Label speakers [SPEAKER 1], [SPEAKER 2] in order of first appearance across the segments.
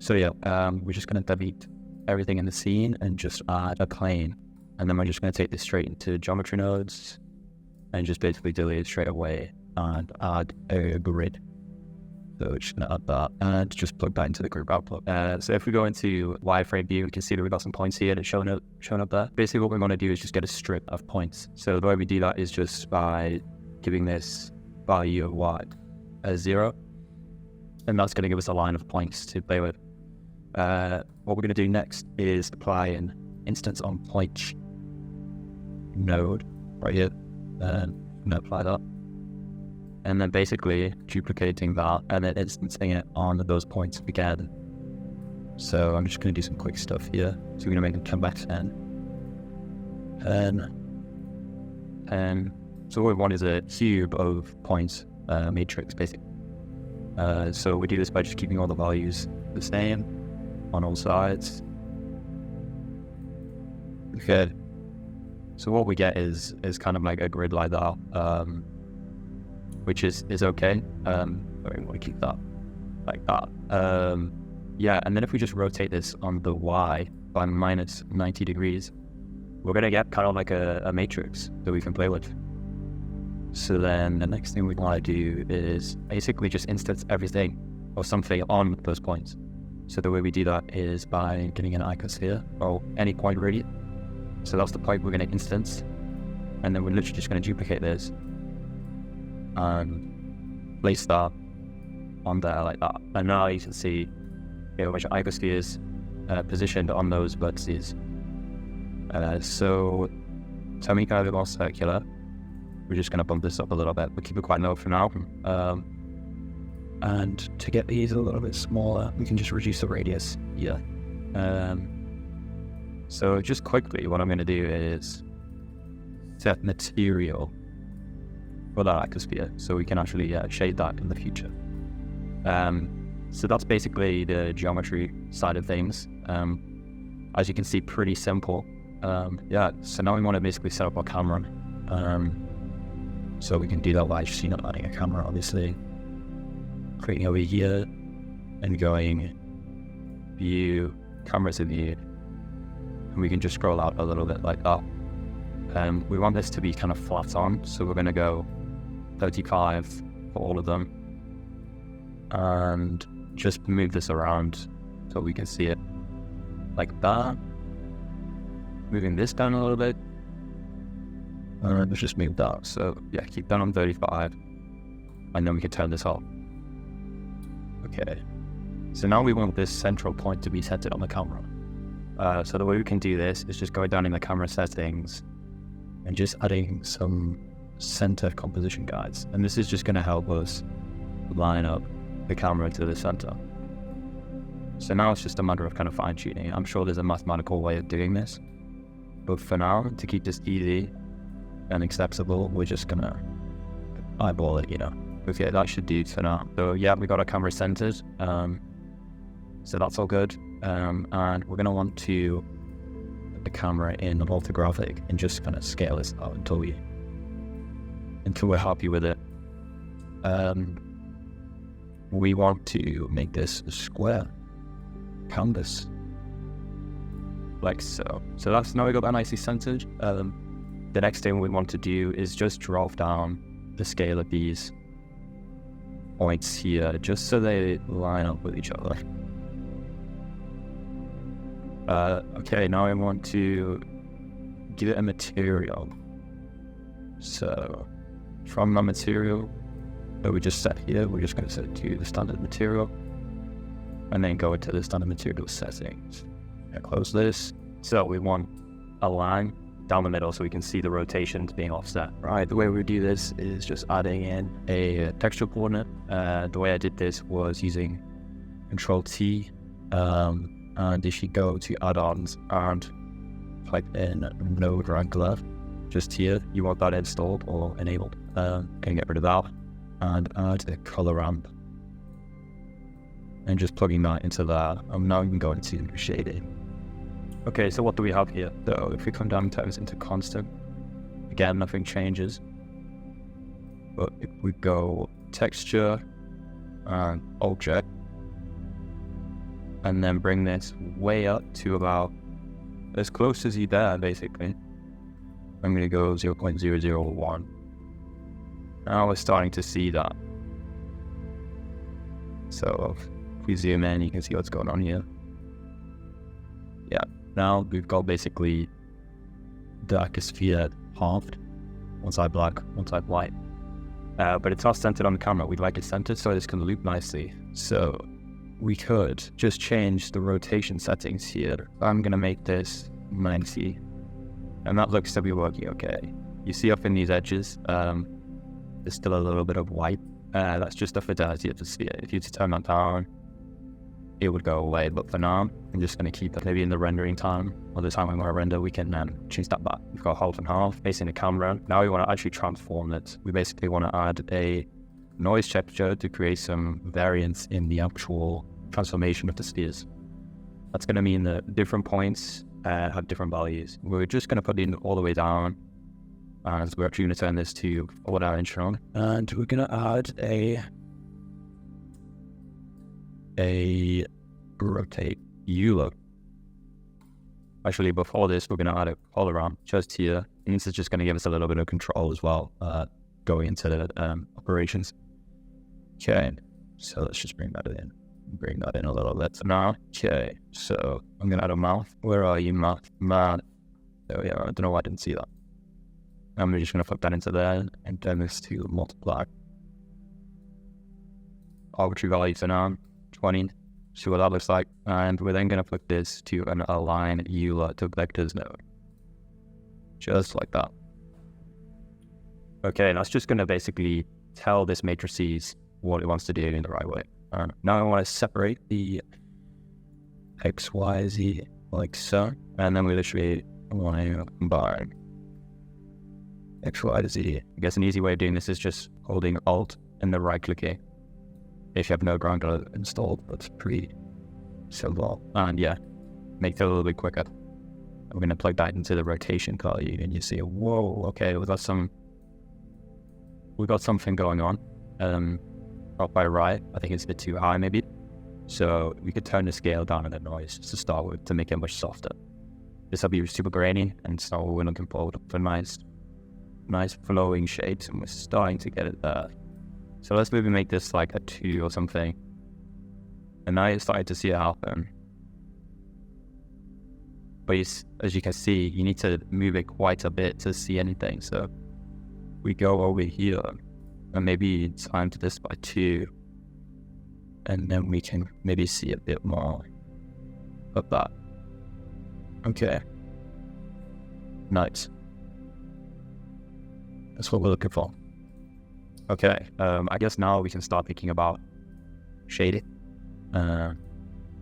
[SPEAKER 1] So yeah, we're just going to delete everything in the scene and just add a plane. And then we're just going to take this straight into geometry nodes and just basically delete it straight away and add a grid. So we're just going to add that and just plug that into the group output. So if we go into wireframe view, we can see that we've got some points here and it's showing up there. Basically what we want to do is just get a strip of points. So the way we do that is just by giving this value of y as 0. And that's going to give us a line of points to play with. What we're going to do next is apply an instance on point node right here. And I'm going to apply that. And then basically duplicating that and then instancing it on those points again. So I'm just going to do some quick stuff here. So we're going to make them come back 10. So what we want is a cube of points, matrix basically. So we do this by just keeping all the values the same on all sides. Okay. So what we get is kind of like a grid like that, which is okay. I want to keep that like that. Yeah, and then if we just rotate this on the y by minus 90 degrees, we're going to get kind of like a matrix that we can play with. So then the next thing we want to do is basically just instance everything or something on those points. So the way we do that is by getting an icosphere or any point really. So that's the point we're going to instance. And then we're literally just going to duplicate this and place that on there like that. And now you can see which icospheres positioned on those vertices. So to make it a bit more circular, we're just going to bump this up a little bit. We'll keep it quite low for now. And to get these a little bit smaller, we can just reduce the radius here. So just quickly, what I'm going to do is set material for that icosphere so we can actually shade that in the future. So that's basically the geometry side of things. As you can see, pretty simple. Yeah, so now we want to basically set up our camera. So we can do that by just adding a camera, obviously. Creating over here and going view, cameras in view. And we can just scroll out a little bit like that. We want this to be kind of flat on, so we're going to go 35 for all of them. And just move this around so we can see it like that. Moving this down a little bit. And let's just move that. So yeah, keep that on 35. And then we can turn this off. Okay. So now we want this central point to be centered on the camera. So the way we can do this is just going down in the camera settings and just adding some center composition guides. And this is just going to help us line up the camera to the center. So now it's just a matter of kind of fine tuning. I'm sure there's a mathematical way of doing this, but for now, to keep this easy and acceptable, we're just going to eyeball it, Okay, that should do for now. So yeah, we got our camera centered. So that's all good. And we're going to want to put the camera in orthographic and just kind of scale this out until we're happy with it. We want to make this a square canvas, like so. So that's now we got that nicely centered. The next thing we want to do is just drop down the scale of these points here, just so they line up with each other. Okay, now I want to give it a material. So from the material that we just set here, we're just going to set it to the standard material and then go into the standard material settings and close this. So we want a line down the middle so we can see the rotations being offset. Right, the way we do this is just adding in a texture coordinate. The way I did this was using Control-T. And if you go to add-ons and type in node wrangler, just here, you want that installed or enabled. Can get rid of that and add a color ramp. And just plugging that into there. I'm now going to go into shading. Okay, so what do we have here? So if we come down and turn this into constant, again, nothing changes. But if we go texture and object, and then bring this way up to about as close as you dare, basically. I'm going to go 0.001. Now we're starting to see that. So if we zoom in, you can see what's going on here. Yeah, now we've got basically darker sphere halved. One side black, one side white. But it's not centered on the camera. We'd like it centered so this can loop nicely. So we could just change the rotation settings here. I'm going to make this 90. And that looks to be working okay. You see up in these edges, there's still a little bit of white. That's just the fidelity of the sphere. If you turn that down, it would go away. But for now, I'm just going to keep it maybe in the rendering time, or the time we want to render, we can change that back. We've got half and half, facing the camera. Now we want to actually transform it. We basically want to add a noise texture to create some variance in the actual transformation of the spheres. That's going to mean that different points have different values. We're just going to put it all the way down, and we're actually going to turn this to forward dimension, and we're going to add a rotate U look. Actually, before this, we're going to add a hologram just here, and this is just going to give us a little bit of control as well, going into the operations. Okay, so let's just bring that in a little bit. So now, okay, so I'm going to add a mouth. Where are you, mouth? Man, there we are. I don't know why I didn't see that. I'm just going to flip that into there and turn this to multiply. Arbitrary value for now, 20. See what that looks like. And we're then going to flip this to an align EULA to vectors node. Just like that. Okay, that's just going to basically tell this matrices what it wants to do in the right way. Now I want to separate the X, Y, Z like so. And then we literally want to combine X, Y, Z. I guess an easy way of doing this is just holding Alt and then right clicking. If you have no ground installed, that's pretty simple. And yeah, make it a little bit quicker. I'm going to plug that into the rotation value, and you see, whoa, okay, we got something going on. Up by right, I think it's a bit too high maybe. So we could turn the scale down on the noise to start with to make it much softer. This will be super grainy, and so we're looking forward for nice flowing shades, and we're starting to get it there. So let's maybe make this like a 2 or something. And now you're starting to see it happen. But as you can see, you need to move it quite a bit to see anything. So we go over here, and maybe time to this by 2. And then we can maybe see a bit more of that. Okay. Nice. That's what we're looking for. Okay, I guess now we can start thinking about shading or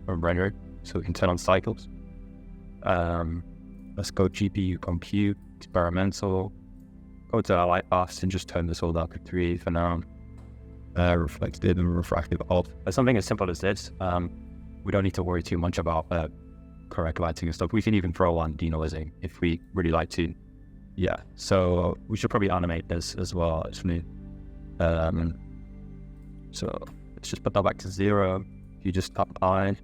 [SPEAKER 1] rendering, so we can turn on cycles. Let's go GPU compute, experimental, go to our light paths and just turn this all down to 3 for now. Reflective and refractive alt. Something as simple as this, we don't need to worry too much about correct lighting and stuff. We can even throw on denoising if we really like to. Yeah, so we should probably animate this as well, actually. So let's just put that back to 0. If you just tap I,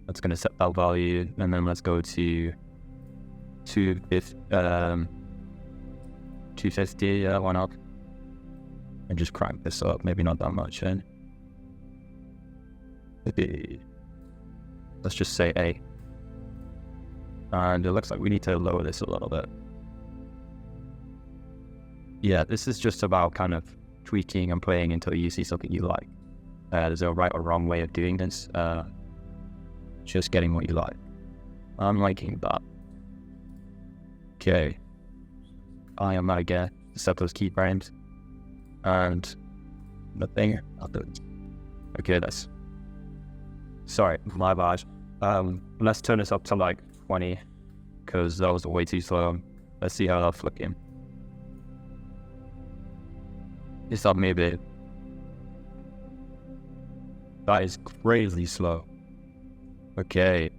[SPEAKER 1] that's going to set that value, and then let's go to 250, yeah, why not? And just crank this up, maybe not that much, and maybe let's just say A. And it looks like we need to lower this a little bit. Yeah, this is just about kind of tweaking and playing until you see something you like. There's no right or wrong way of doing this. Just getting what you like. I'm liking that. Okay. I am not again to set those keyframes. And nothing. Okay, that's. Sorry, my bad. Let's turn this up to like 20, because that was way too slow. Let's see how that's looking. It's up maybe. That is crazy slow. Okay.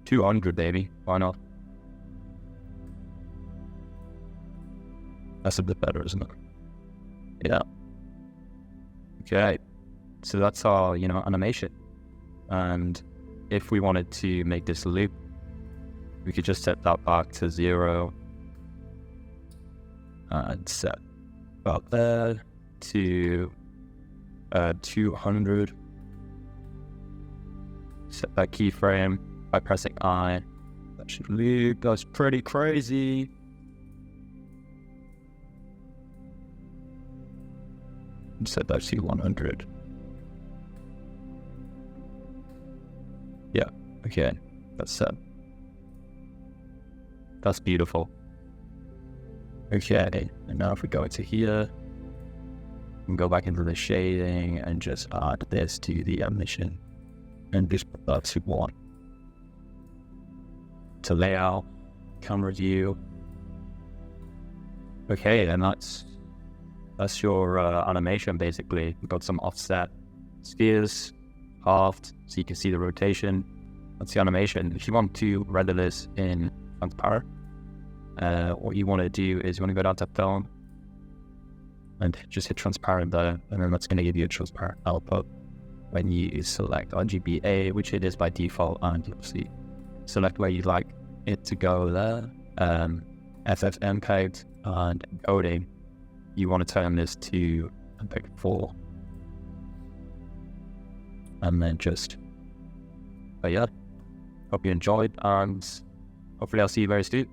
[SPEAKER 1] 200, baby. Why not? That's a bit better, isn't it? Yeah. Okay. So that's our, animation. And if we wanted to make this loop, we could just set that back to 0 and set about there to 200. Set that keyframe by pressing I. That should loop. That's pretty crazy. Set that to 100. Yeah, okay, that's set. That's beautiful. Okay, and now if we go into here, we can go back into the shading and just add this to the animation and just put that to 1. To layout, camera view. Okay, and that's your animation basically. We've got some offset spheres, halved, so you can see the rotation. That's the animation. If you want to render this in transparent, what you want to do is you want to go down to film and just hit transparent there, and then that's going to give you a transparent output when you select RGBA, which it is by default, and you'll see select where you'd like it to go there. FFM code and encoding, you want to turn this to pick 4, and then but yeah, hope you enjoyed, and hopefully I'll see you very soon.